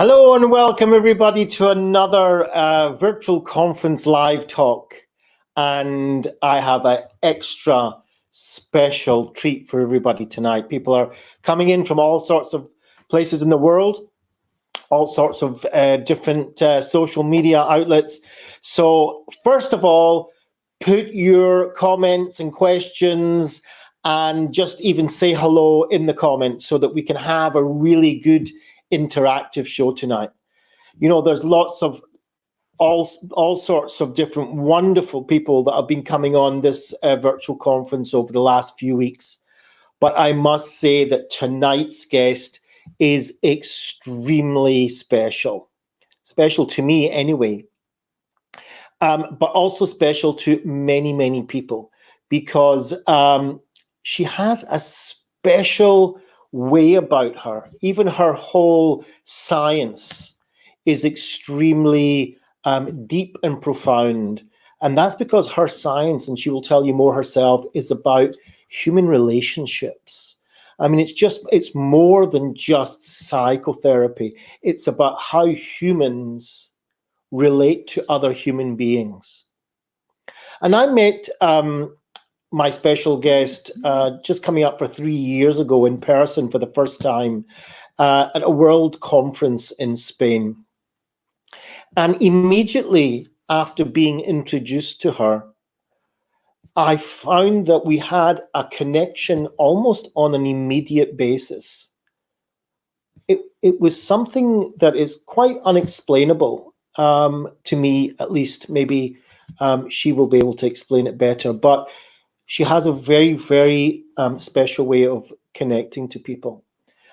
Hello and welcome everybody to another virtual conference live talk. And I have an extra special treat for everybody tonight. People are coming in from all sorts of places in the world, all sorts of different social media outlets. So first of all, put your comments and questions and just even say hello in the comments so that we can have a really good interactive show tonight. You know, there's lots of all sorts of different wonderful people that have been coming on this virtual conference over the last few weeks. But I must say that tonight's guest is extremely special to me anyway, but also special to many, many people because she has a special way about her. Even her whole science is extremely deep and profound. And that's because her science, and she will tell you more herself, is about human relationships. I mean, it's more than just psychotherapy. It's about how humans relate to other human beings. And I met my special guest just coming up for 3 years ago in person for the first time at a world conference in Spain. And immediately after being introduced to her, I found that we had a connection almost on an immediate basis. It was something that is quite unexplainable to me, at least. Maybe she will be able to explain it better. But she has a very, very special way of connecting to people.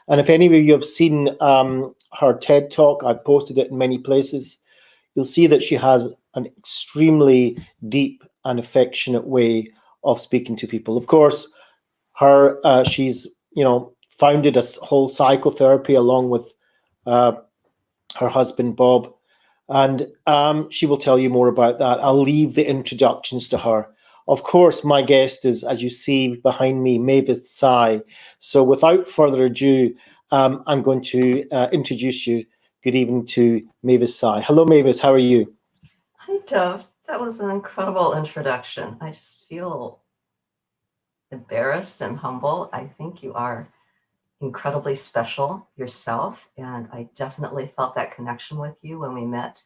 And if any of you have seen her TED Talk, I've posted it in many places, you'll see that she has an extremely deep and affectionate way of speaking to people. Of course, she's founded a whole psychotherapy along with her husband, Bob. And she will tell you more about that. I'll leave the introductions to her. Of course, my guest is, as you see behind me, Mavis Tsai. So without further ado, I'm going to introduce you. Good evening to Mavis Tsai. Hello, Mavis. How are you? Hi, Dov. That was an incredible introduction. I just feel embarrassed and humble. I think you are incredibly special yourself, and I definitely felt that connection with you when we met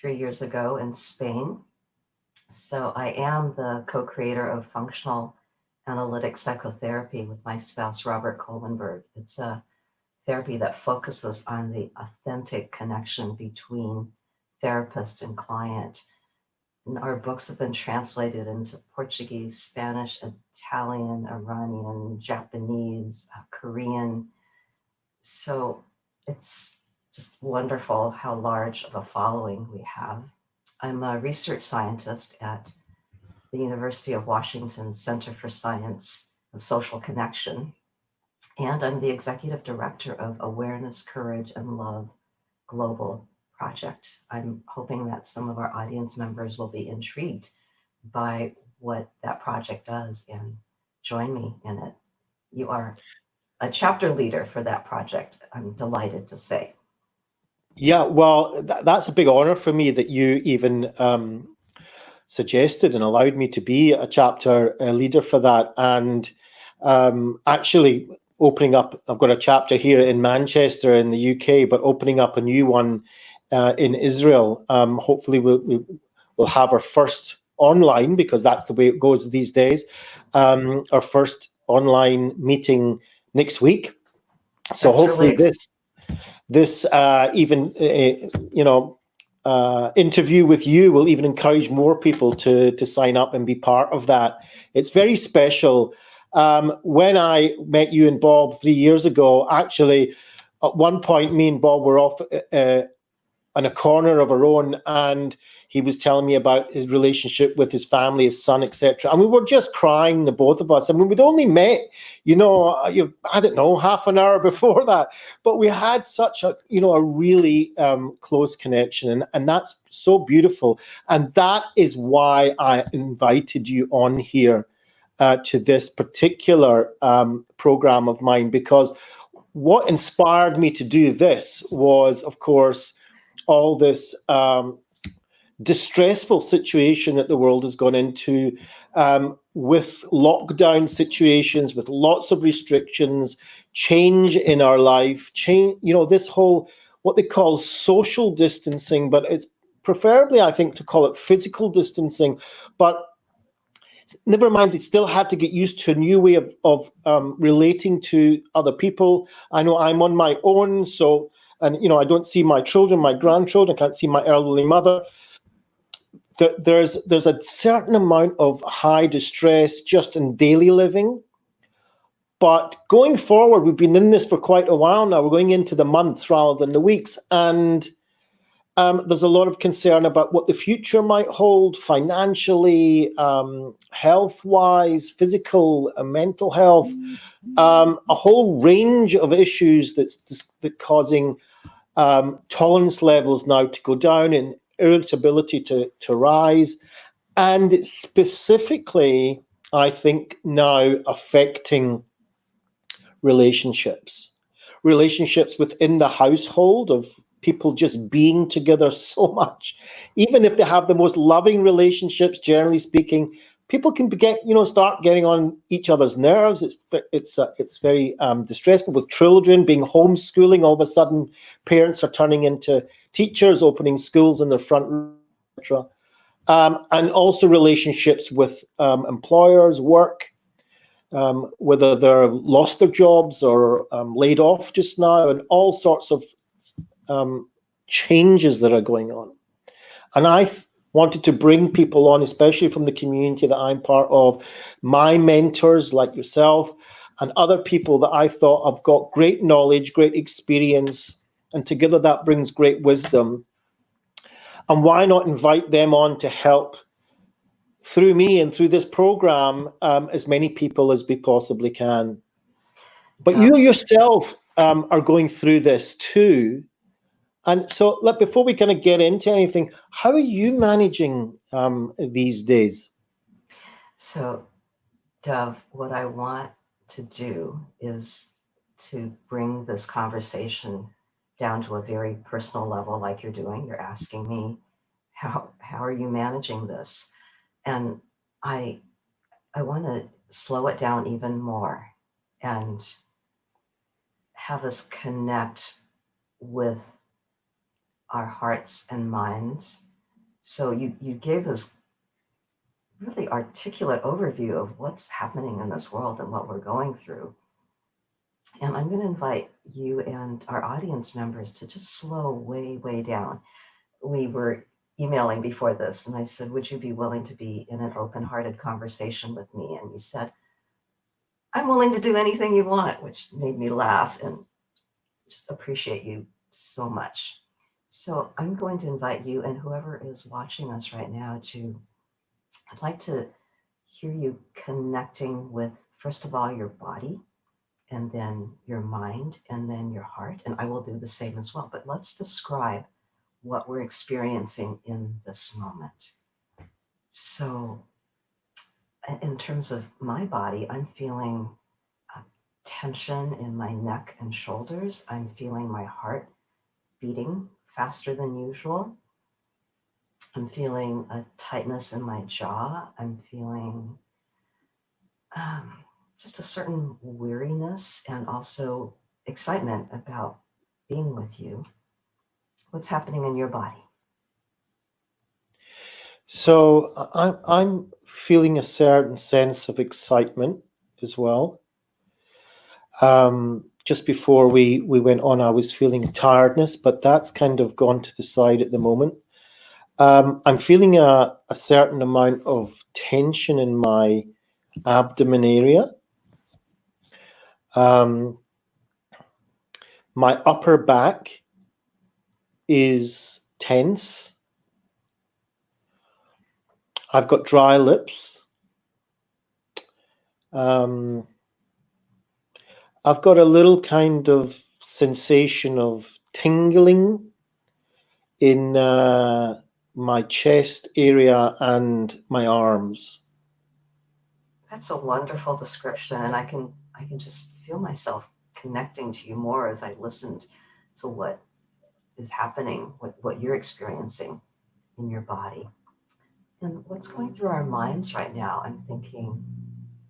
3 years ago in Spain. So I am the co-creator of functional analytic psychotherapy with my spouse, Robert Kohlenberg. It's a therapy that focuses on the authentic connection between therapist and client. And our books have been translated into Portuguese, Spanish, Italian, Iranian, Japanese, Korean. So it's just wonderful how large of a following we have. I'm a research scientist at the University of Washington Center for Science of Social Connection, and I'm the executive director of Awareness, Courage, and Love Global Project. I'm hoping that some of our audience members will be intrigued by what that project does and join me in it. You are a chapter leader for that project, I'm delighted to say. Yeah, well, that's a big honor for me that you even suggested and allowed me to be a chapter leader for that. And actually opening up, I've got a chapter here in Manchester in the UK, but opening up a new one in Israel. Hopefully we'll have our first online, because that's the way it goes these days, our first online meeting next week. So that's hopefully really this interview with you will even encourage more people to sign up and be part of that. It's very special. When I met you and Bob 3 years ago, actually, at one point, me and Bob were off on a corner of our own, and he was telling me about his relationship with his family, his son, etc. And we were just crying, the both of us. I mean, we'd only met, I don't know, half an hour before that, but we had such a really close connection, and that's so beautiful. And that is why I invited you on here to this particular program of mine, because what inspired me to do this was, of course, all this distressful situation that the world has gone into, with lockdown situations, with lots of restrictions, change in our life, change, this whole, what they call social distancing, but it's preferably, I think, to call it physical distancing. But never mind, they still had to get used to a new way of relating to other people. I know I'm on my own, so, and I don't see my children, my grandchildren, I can't see my elderly mother. There's a certain amount of high distress just in daily living. But going forward, we've been in this for quite a while now. We're going into the months rather than the weeks. And there's a lot of concern about what the future might hold financially, health-wise, physical and mental health, a whole range of issues that's causing tolerance levels now to go down and irritability to rise. And it's specifically, I think, now affecting relationships within the household, of people just being together so much. Even if they have the most loving relationships, generally speaking, people can start getting on each other's nerves. It's very distressful. With children being homeschooling, all of a sudden parents are turning into teachers, opening schools in their front room, etc. And also relationships with employers, work, whether they're lost their jobs or laid off just now, and all sorts of changes that are going on. And I wanted to bring people on, especially from the community that I'm part of, my mentors like yourself and other people that I thought have got great knowledge, great experience, and together that brings great wisdom. And why not invite them on to help through me and through this program, as many people as we possibly can. But you yourself are going through this too. And so before we kind of get into anything, how are you managing these days? So, Dov, what I want to do is to bring this conversation down to a very personal level, like you're doing. You're asking me, how are you managing this? And I want to slow it down even more and have us connect with our hearts and minds. So you gave this really articulate overview of what's happening in this world and what we're going through. And I'm going to invite you and our audience members to just slow way, way down. We were emailing before this, and I said, would you be willing to be in an open-hearted conversation with me? And you said, I'm willing to do anything you want, which made me laugh and just appreciate you so much. So I'm going to invite you and whoever is watching us right now I'd like to hear you connecting with, first of all, your body, and then your mind, and then your heart. And I will do the same as well. But let's describe what we're experiencing in this moment. So in terms of my body, I'm feeling tension in my neck and shoulders. I'm feeling my heart beating faster than usual. I'm feeling a tightness in my jaw. I'm feeling just a certain weariness and also excitement about being with you. What's happening in your body? So I'm feeling a certain sense of excitement as well. Just before we went on, I was feeling a tiredness, but that's kind of gone to the side at the moment. I'm feeling a certain amount of tension in my abdomen area. My upper back is tense. I've got dry lips. I've got a little kind of sensation of tingling in my chest area and my arms. That's a wonderful description, and I can just feel myself connecting to you more as I listened to what is happening, what you're experiencing in your body. And what's going through our minds right now, I'm thinking,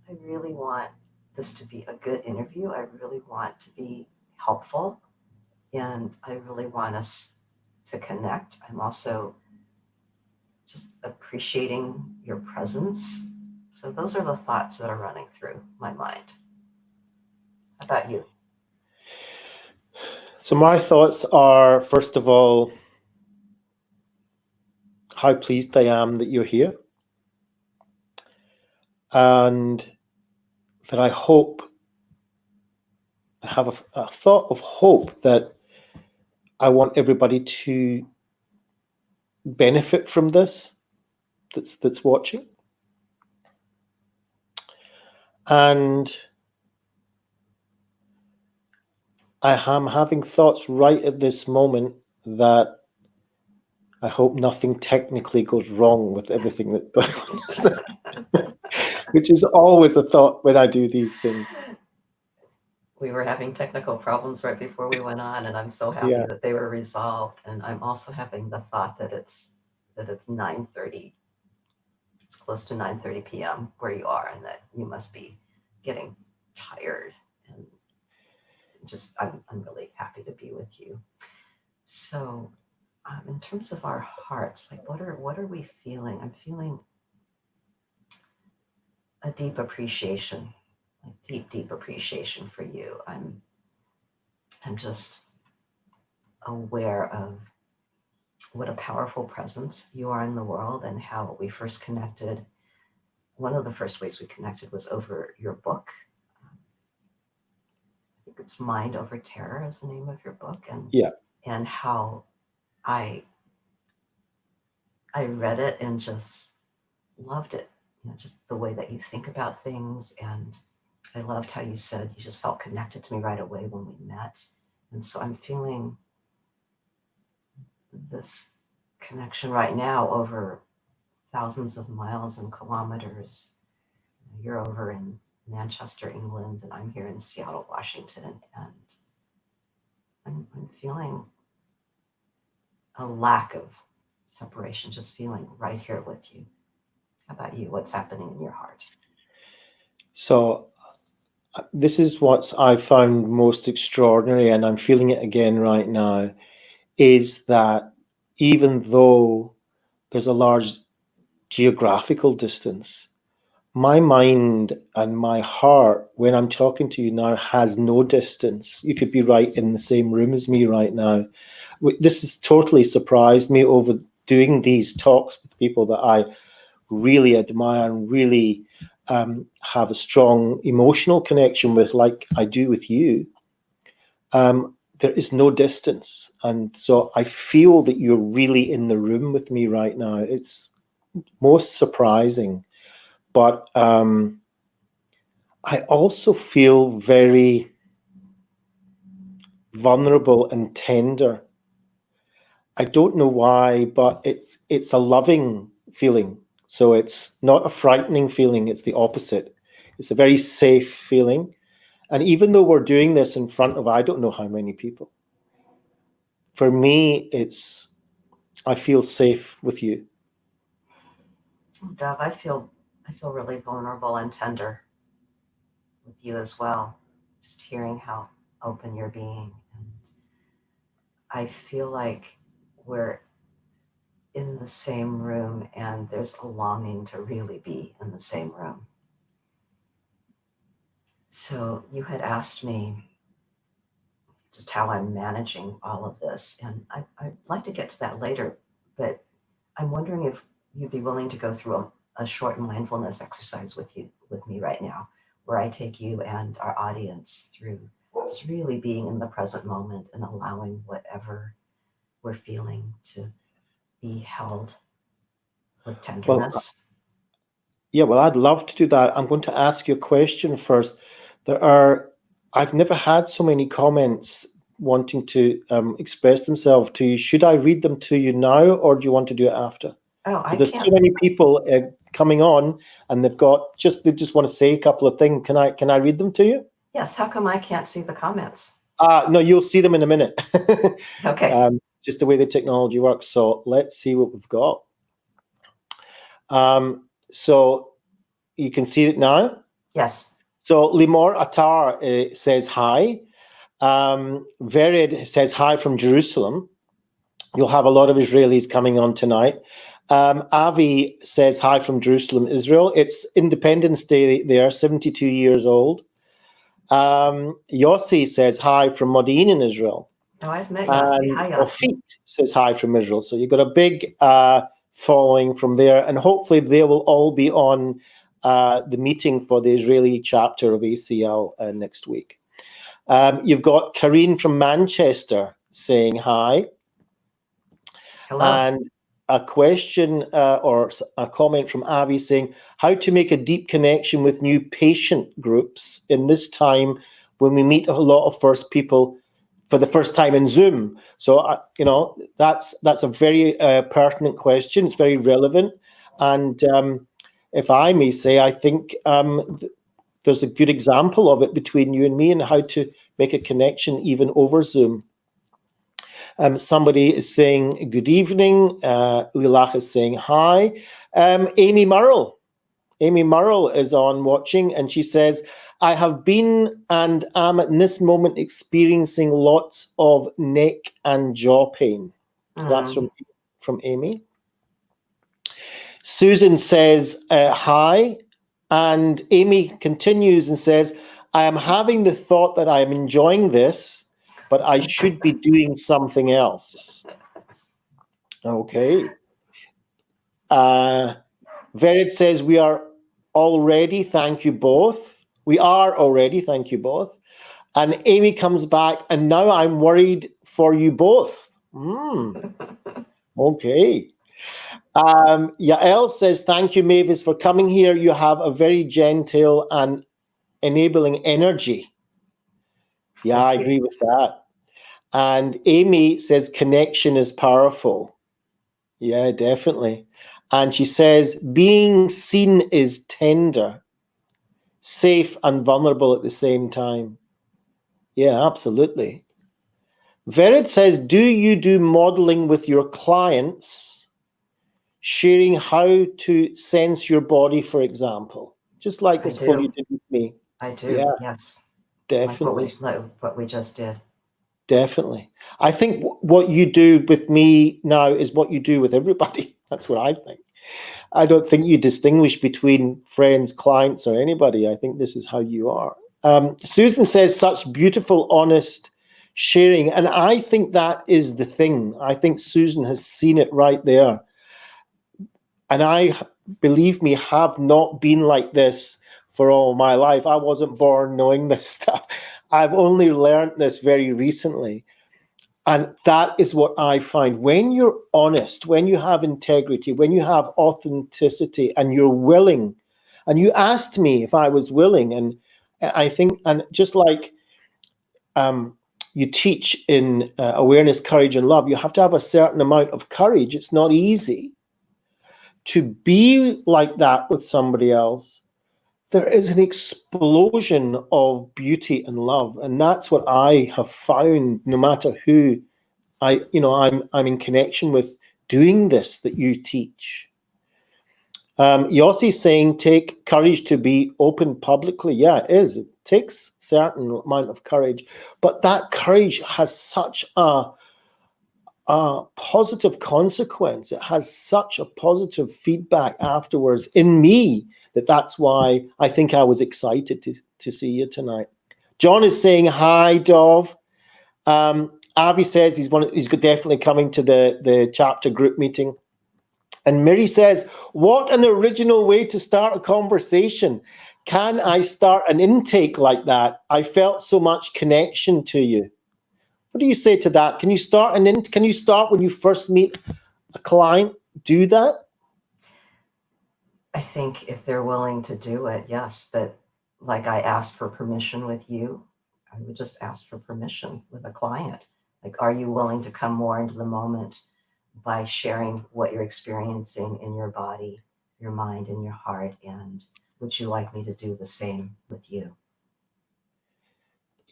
I really want this to be a good interview. I really want to be helpful. And I really want us to connect. I'm also just appreciating your presence. So those are the thoughts that are running through my mind. How about you? So my thoughts are, first of all, how pleased I am that you're here. And that I hope, I have a thought of hope that I want everybody to benefit from this, that's watching. And I am having thoughts right at this moment that I hope nothing technically goes wrong with everything that's going on, which is always a thought when I do these things. We were having technical problems right before we went on, and I'm so happy that they were resolved. And I'm also having the thought that it's 9:30. It's close to 9:30 p.m. where you are, and that you must be getting tired. And just, I'm really happy to be with you. So, in terms of our hearts, like what are we feeling? I'm feeling a deep appreciation, like deep appreciation for you. I'm just aware of what a powerful presence you are in the world, and how we first connected. One of the first ways we connected was over your book. I think it's Mind Over Terror is the name of your book, and how I read it and just loved it. Just the way that you think about things. And I loved how you said you just felt connected to me right away when we met. And so I'm feeling this connection right now over thousands of miles and kilometers. You're over in Manchester, England, and I'm here in Seattle, Washington. And I'm feeling a lack of separation, just feeling right here with you. How about you? What's happening in your heart? So this is what I found most extraordinary, and I'm feeling it again right now, is that even though there's a large geographical distance, my mind and my heart, when I'm talking to you now, has no distance. You could be right in the same room as me right now. This has totally surprised me over doing these talks with people that I really admire and really have a strong emotional connection with, like I do with you. There is no distance. And so I feel that you're really in the room with me right now. It's most surprising. But I also feel very vulnerable and tender. I don't know why, but it's a loving feeling. So it's not a frightening feeling. It's the opposite. It's a very safe feeling. And even though we're doing this in front of I don't know how many people, for me, I feel safe with you. Dov, I feel really vulnerable and tender with you as well. Just hearing how open you're being. And I feel like we're in the same room, and there's a longing to really be in the same room. So you had asked me just how I'm managing all of this, and I'd like to get to that later, but I'm wondering if you'd be willing to go through a short mindfulness exercise with me right now, where I take you and our audience through just really being in the present moment and allowing whatever we're feeling to be held with tenderness. Well, I'd love to do that. I'm going to ask you a question first. I've never had so many comments wanting to express themselves to you. Should I read them to you now, or do you want to do it after? There's so many people coming on, and they just want to say a couple of things. Can I read them to you? Yes, how come I can't see the comments? No, you'll see them in a minute. Okay. Just the way the technology works. So let's see what we've got. So you can see it now? Yes. So Limor Attar says hi. Vered says hi from Jerusalem. You'll have a lot of Israelis coming on tonight. Avi says hi from Jerusalem, Israel. It's Independence Day there, 72 years old. Yossi says hi from Modi'in in Israel. Oh, I've met Yossi. And Hi, Yossi. Ofit says hi from Israel. So you've got a big following from there, and hopefully they will all be on the meeting for the Israeli chapter of ACL next week. You've got Karine from Manchester saying hi. Hello. And a question or a comment from Abby saying, how to make a deep connection with new patient groups in this time when we meet a lot of first people for the first time in Zoom. So, that's a very pertinent question. It's very relevant. And if I may say, I think there's a good example of it between you and me and how to make a connection even over Zoom. Somebody is saying good evening. Lilach is saying hi. Amy Murrell is on watching, and she says, I have been and am at this moment experiencing lots of neck and jaw pain. That's from Amy. Susan says hi, and Amy continues and says, I am having the thought that I am enjoying this, but I should be doing something else. Okay. Vered says, we are already, thank you both. We are already, thank you both. And Amy comes back, and now I'm worried for you both. Okay. Yael says, thank you, Mavis, for coming here. You have a very gentle and enabling energy. Yeah, I agree with that. And Amy says, connection is powerful. Yeah, definitely. And she says, being seen is tender, safe and vulnerable at the same time. Yeah, absolutely. Vered says, do you do modeling with your clients, sharing how to sense your body, for example? Just like this, what you did with me. I do, yeah, yes. Definitely. Like what we just did. Definitely. I think what you do with me now is what you do with everybody. That's what I think. I don't think you distinguish between friends, clients, or anybody. I think this is how you are. Susan says, such beautiful, honest sharing. And I think that is the thing. I think Susan has seen it right there. And I, believe me, have not been like this for all my life. I wasn't born knowing this stuff. I've only learned this very recently. And that is what I find. When you're honest, when you have integrity, when you have authenticity, and you're willing, and you asked me if I was willing, and I think, and just like you teach in awareness, courage, and love, you have to have a certain amount of courage. It's not easy to be like that with somebody else. There is an explosion of beauty and love, and that's what I have found. No matter who I'm in connection with doing this that you teach. Yossi's saying, take courage to be open publicly. Yeah, it is. It takes a certain amount of courage, but that courage has such a positive consequence. It has such a positive feedback afterwards in me that's why I think I was excited to see you tonight. John is saying hi, Dov. Avi says he's definitely coming to the chapter group meeting. And Miri says, what an original way to start a conversation. Can I start an intake like that? I felt so much connection to you. What do you say to that? Can you start when you first meet a client, do that? I think if they're willing to do it, yes. But like I asked for permission with you, I would just ask for permission with a client. Like, are you willing to come more into the moment by sharing what you're experiencing in your body, your mind, and your heart? And would you like me to do the same with you?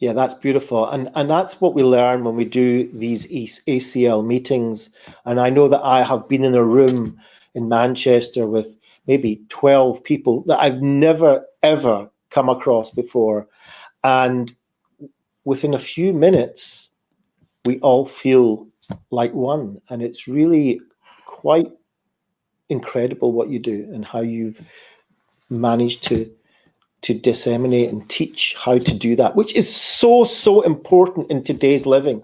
Yeah, that's beautiful. And that's what we learn when we do these ACL meetings. And I know that I have been in a room in Manchester with maybe 12 people that I've never, ever come across before. And within a few minutes, we all feel like one. And it's really quite incredible what you do and how you've managed to disseminate and teach how to do that, which is so important in today's living,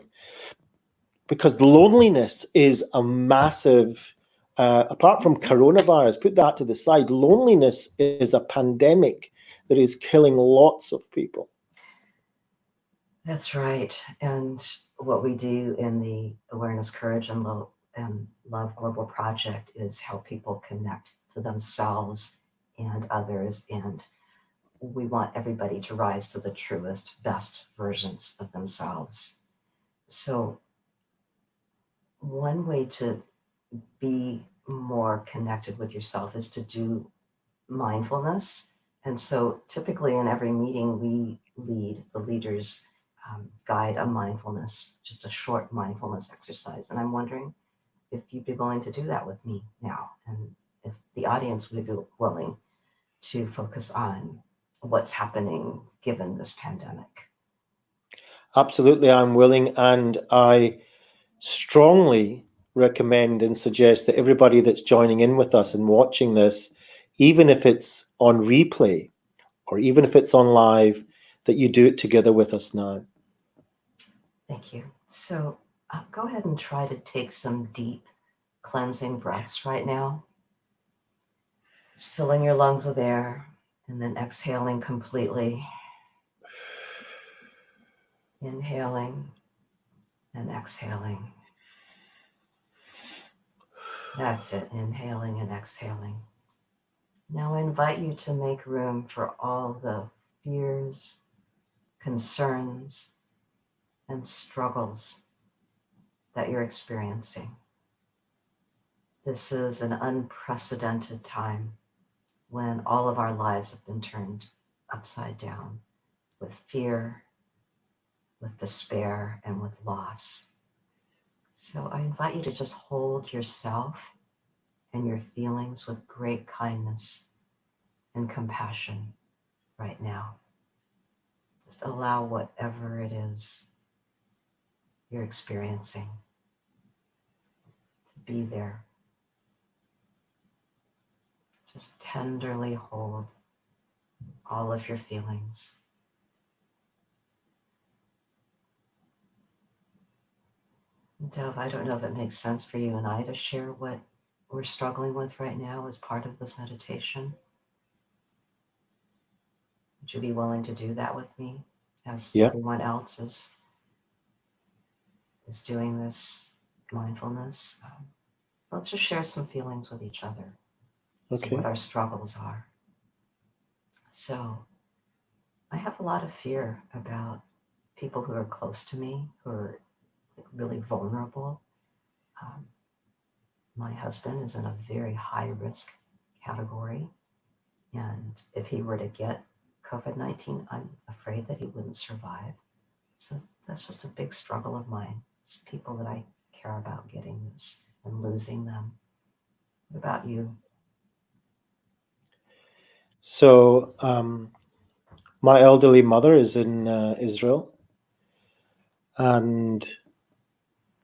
because loneliness is a massive, apart from coronavirus, put that to the side, loneliness is a pandemic that is killing lots of people. That's right. And what we do in the Awareness, Courage, and Love Global Project is help people connect to themselves and others. And we want everybody to rise to the truest, best versions of themselves. So one way to be more connected with yourself is to do mindfulness. And so typically in every meeting, the leaders guide a mindfulness, just a short mindfulness exercise. And I'm wondering if you'd be willing to do that with me now, and if the audience would be willing to focus on what's happening given this pandemic. Absolutely, I'm willing, and I strongly recommend and suggest that everybody that's joining in with us and watching this, even if it's on replay or even if it's on live, that you do it together with us now. Thank you. So go ahead and try to take some deep cleansing breaths right now. Just filling your lungs with air and then exhaling completely. Inhaling and exhaling. That's it, inhaling and exhaling. Now I invite you to make room for all the fears, concerns, and struggles that you're experiencing. This is an unprecedented time when all of our lives have been turned upside down with fear, with despair, and with loss. So I invite you to just hold yourself and your feelings with great kindness and compassion right now. Just allow whatever it is you're experiencing to be there. Just tenderly hold all of your feelings. Dov, I don't know if it makes sense for you and I to share what we're struggling with right now as part of this meditation. Would you be willing to do that with me as everyone else is doing this mindfulness? Let's just share some feelings with each other. Okay. What our struggles are. So I have a lot of fear about people who are close to me, who are really vulnerable. My husband is in a very high risk category. And if he were to get COVID-19, I'm afraid that he wouldn't survive. So that's just a big struggle of mine. It's people that I care about getting this and losing them. What about you? So my elderly mother is in Israel. And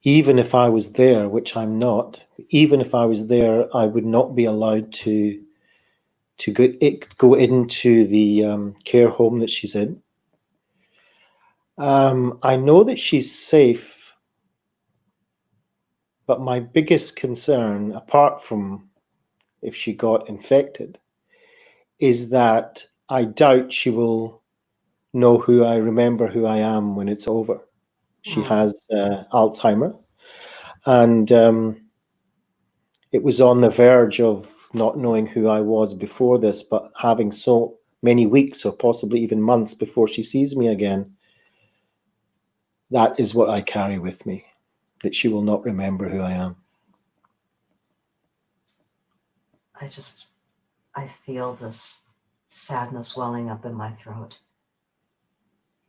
even if I was there, which I'm not, even if I was there, I would not be allowed to go into the care home that she's in. I know that she's safe, but my biggest concern, apart from if she got infected, is that I doubt she will know who I remember who I am when it's over. She has Alzheimer, and it was on the verge of not knowing who I was before this, but having so many weeks or possibly even months before she sees me again. That is what I carry with me, that she will not remember who I am. I feel this sadness welling up in my throat.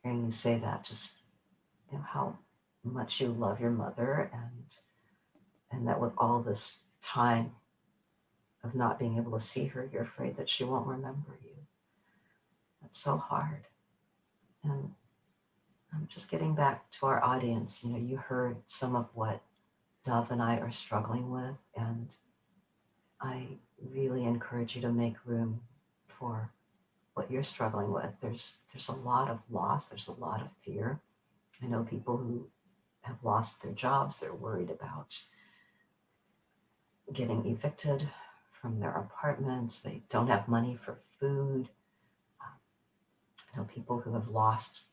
hearing you say that, just how much you love your mother, and that with all this time of not being able to see her, you're afraid that she won't remember you. That's so hard. And I'm just getting back to our audience. You heard some of what Dov and I are struggling with, and I really encourage you to make room for what you're struggling with. There's a lot of loss. There's a lot of fear. I know people who have lost their jobs. They're worried about getting evicted from their apartments. They don't have money for food. I know people who have lost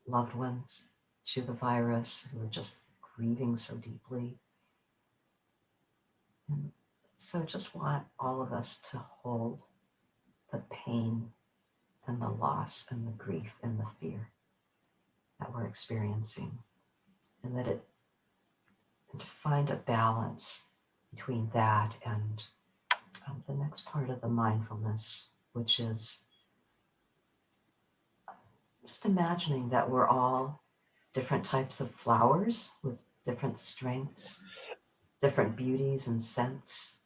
loved ones to the virus, who are just grieving so deeply. And so just want all of us to hold the pain and the loss and the grief and the fear that we're experiencing, and to find a balance between that and the next part of the mindfulness, which is just imagining that we're all different types of flowers with different strengths, different beauties and scents,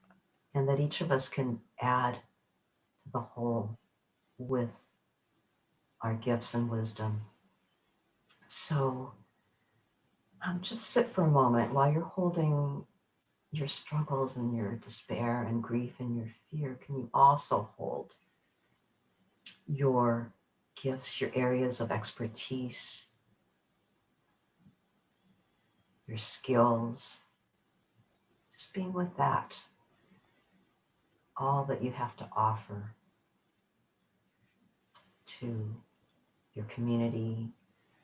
and that each of us can add to the whole with our gifts and wisdom. So just sit for a moment while you're holding your struggles and your despair and grief and your fear. Can you also hold your gifts, your areas of expertise, your skills, just being with that, all that you have to offer to your community,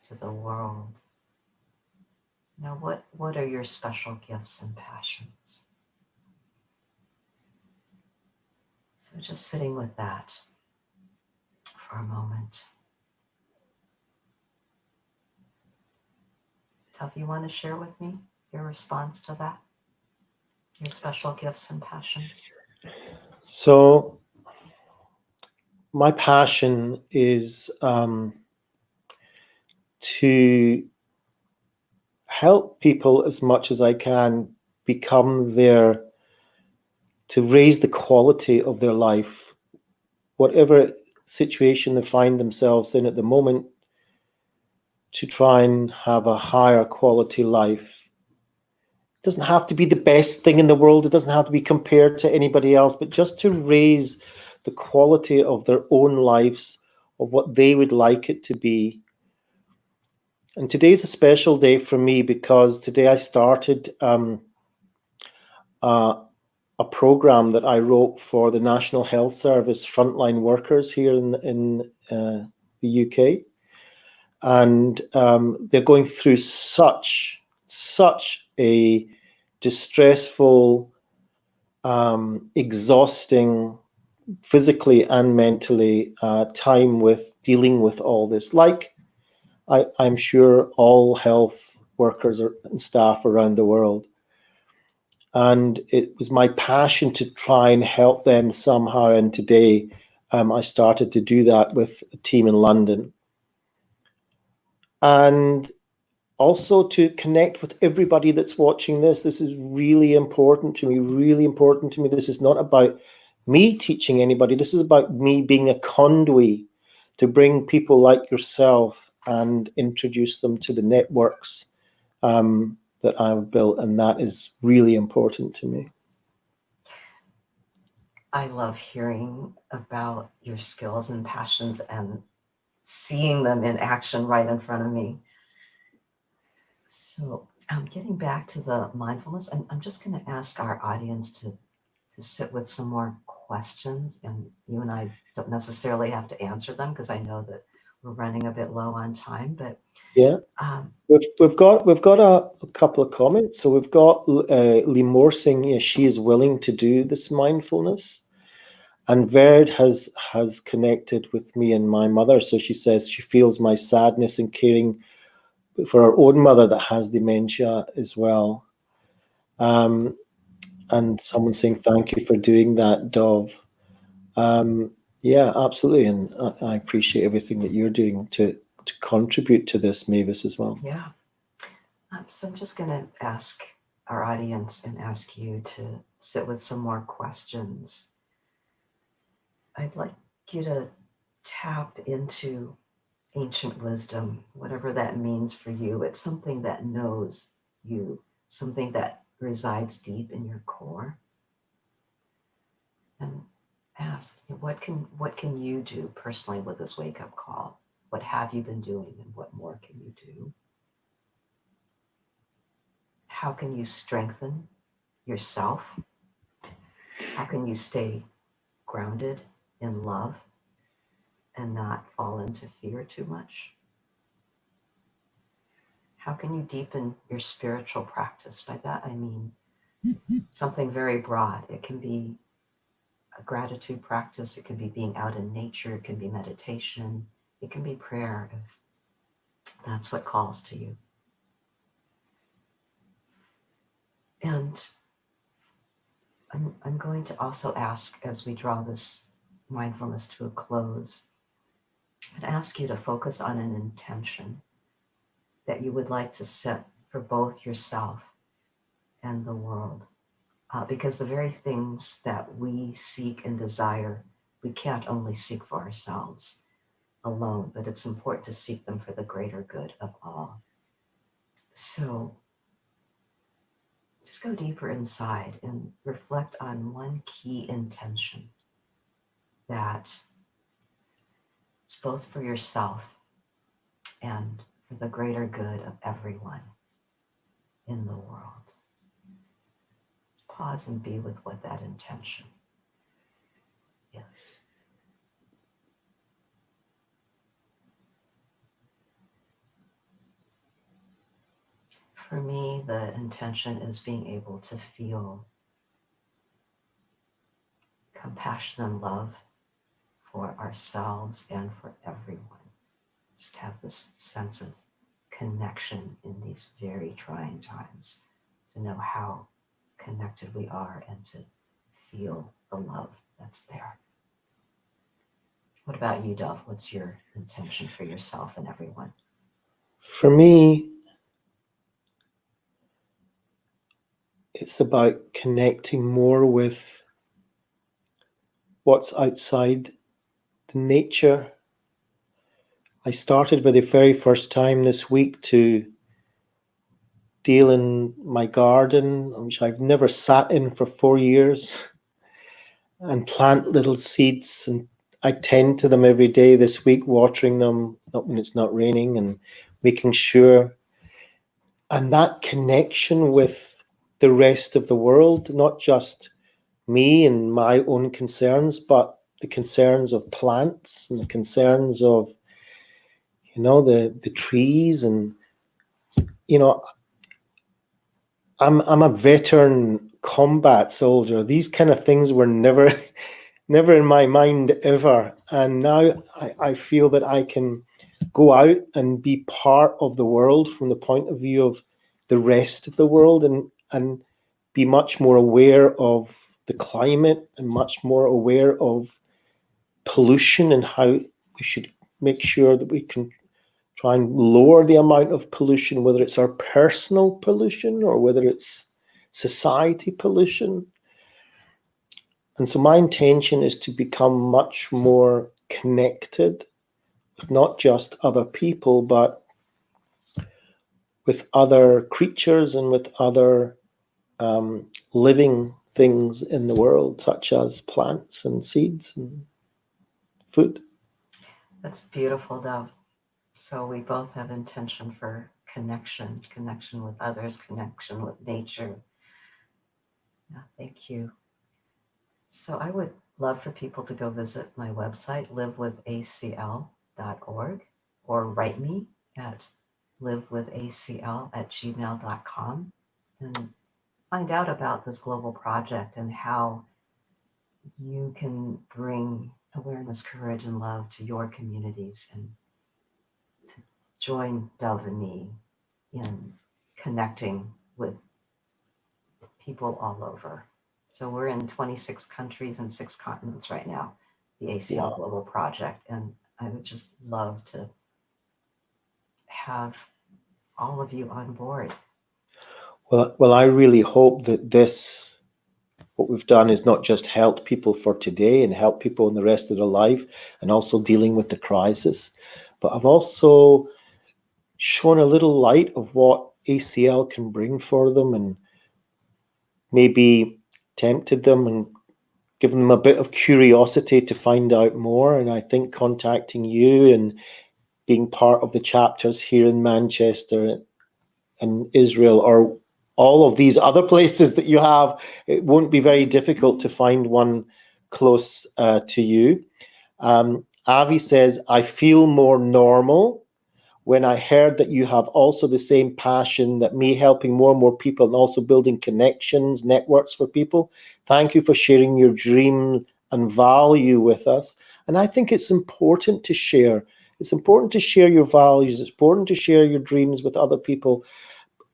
to the world. Now, what are your special gifts and passions? So just sitting with that for a moment. Dov, you want to share with me your response to that? Your special gifts and passions? So my passion is to help people as much as I can to raise the quality of their life, whatever situation they find themselves in at the moment, to try and have a higher quality life. It doesn't have to be the best thing in the world. It doesn't have to be compared to anybody else, but just to raise the quality of their own lives, of what they would like it to be. And today's a special day for me because today I started a program that I wrote for the National Health Service frontline workers here in the UK. And they're going through such a distressful, exhausting, physically and mentally time with dealing with all this. Like I'm sure all health workers and staff around the world. And it was my passion to try and help them somehow. And today I started to do that with a team in London. And also to connect with everybody that's watching this. This is really important to me, really important to me. This is not about me teaching anybody. This is about me being a conduit to bring people like yourself and introduce them to the networks that I've built. And that is really important to me. I love hearing about your skills and passions and seeing them in action right in front of me. So getting back to the mindfulness, I'm just going to ask our audience to sit with some more questions, and you and I don't necessarily have to answer them because I know that we're running a bit low on time. But yeah, we've got a couple of comments. So we've got Limor saying she is willing to do this mindfulness. And Verd has connected with me and my mother. So she says she feels my sadness and caring for her own mother that has dementia as well. And someone saying, thank you for doing that, Dov. Yeah, absolutely. And I appreciate everything that you're doing to to contribute to this, Mavis, as well. Yeah. So I'm just going to ask our audience and ask you to sit with some more questions. I'd like you to tap into ancient wisdom, whatever that means for you. It's something that knows you, something that resides deep in your core. And ask, what can you do personally with this wake-up call? What have you been doing, and what more can you do? How can you strengthen yourself? How can you stay grounded in love and not fall into fear too much? How can you deepen your spiritual practice? By that I mean something very broad. It can be a gratitude practice, it can be being out in nature, it can be meditation, it can be prayer if that's what calls to you. And I'm going to also ask, as we draw this mindfulness to a close, I'd ask you to focus on an intention that you would like to set for both yourself and the world. Because the very things that we seek and desire, we can't only seek for ourselves alone, but it's important to seek them for the greater good of all. So just go deeper inside and reflect on one key intention that it's both for yourself and for the greater good of everyone in the world. Just pause and be with what that intention is. For me, the intention is being able to feel compassion and love for ourselves and for everyone. Just have this sense of connection in these very trying times, to know how connected we are and to feel the love that's there. What about you, Dov? What's your intention for yourself and everyone? For me, it's about connecting more with what's outside the nature. I started for the very first time this week to deal in my garden, which I've never sat in for 4 years, and plant little seeds. And I tend to them every day this week, watering them, not when it's not raining, and making sure. And that connection with the rest of the world, not just me and my own concerns, but the concerns of plants and the concerns of, the trees. And, I'm a veteran combat soldier. These kind of things were never in my mind ever. And now I feel that I can go out and be part of the world from the point of view of the rest of the world, and be much more aware of the climate and much more aware of pollution, and how we should make sure that we can try and lower the amount of pollution, whether it's our personal pollution or whether it's society pollution. And so my intention is to become much more connected with not just other people, but with other creatures and with other living things in the world, such as plants and seeds and food. That's beautiful, Dov. So we both have intention for connection with others, connection with nature. Yeah, thank you. So I would love for people to go visit my website, livewithacl.org, or write me at livewithacl@gmail.com and find out about this global project and how you can bring awareness, courage, and love to your communities, and to join Dov and me in connecting with people all over. So we're in 26 countries and 6 continents right now, the ACL Wow. Global Project. And I would just love to have all of you on board. Well, I really hope that what we've done is not just help people for today and help people in the rest of their life and also dealing with the crisis, but I've also shown a little light of what ACL can bring for them and maybe tempted them and given them a bit of curiosity to find out more. And I think contacting you and being part of the chapters here in Manchester and Israel or all of these other places that you have, it won't be very difficult to find one close to you. Avi says, I feel more normal when I heard that you have also the same passion that me, helping more and more people and also building connections, networks for people. Thank you for sharing your dream and value with us. And I think it's important to share. It's important to share your values. It's important to share your dreams with other people.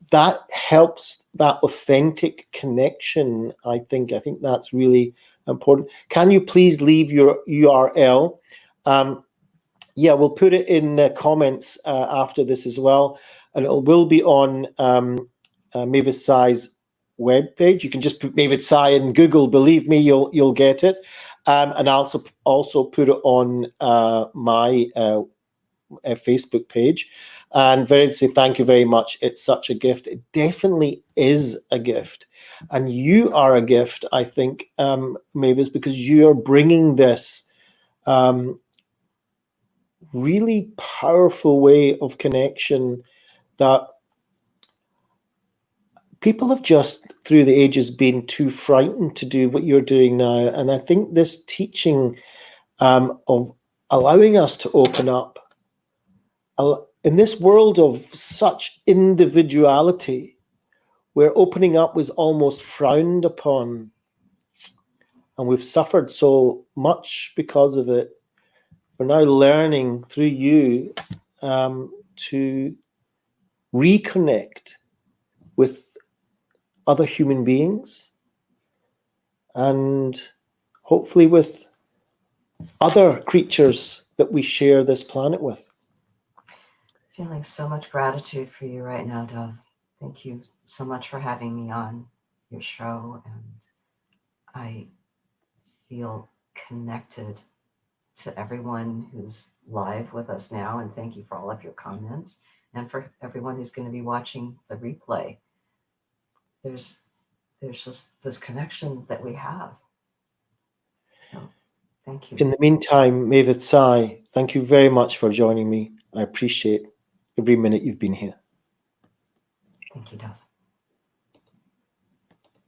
That helps that authentic connection. I think that's really important. Can you please leave your URL? Yeah, we'll put it in the comments after this as well, and it will be on Mavis Tsai's webpage. You can just put Mavis Tsai in Google. Believe me, you'll get it. And I'll also put it on my Facebook page. And Vered say thank you very much. It's such a gift. It definitely is a gift, and you are a gift. I think, Mavis, because you are bringing this. Really powerful way of connection that people have just through the ages been too frightened to do what you're doing now. And I think this teaching of allowing us to open up in this world of such individuality, where opening up was almost frowned upon, and we've suffered so much because of it. We're now learning through you to reconnect with other human beings and hopefully with other creatures that we share this planet with. Feeling so much gratitude for you right now, Dov. Thank you so much for having me on your show. And I feel connected to everyone who's live with us now. And thank you for all of your comments. And for everyone who's going to be watching the replay. There's just this connection that we have. So thank you. In the meantime, Mavis Tsai, thank you very much for joining me. I appreciate every minute you've been here. Thank you, Dov.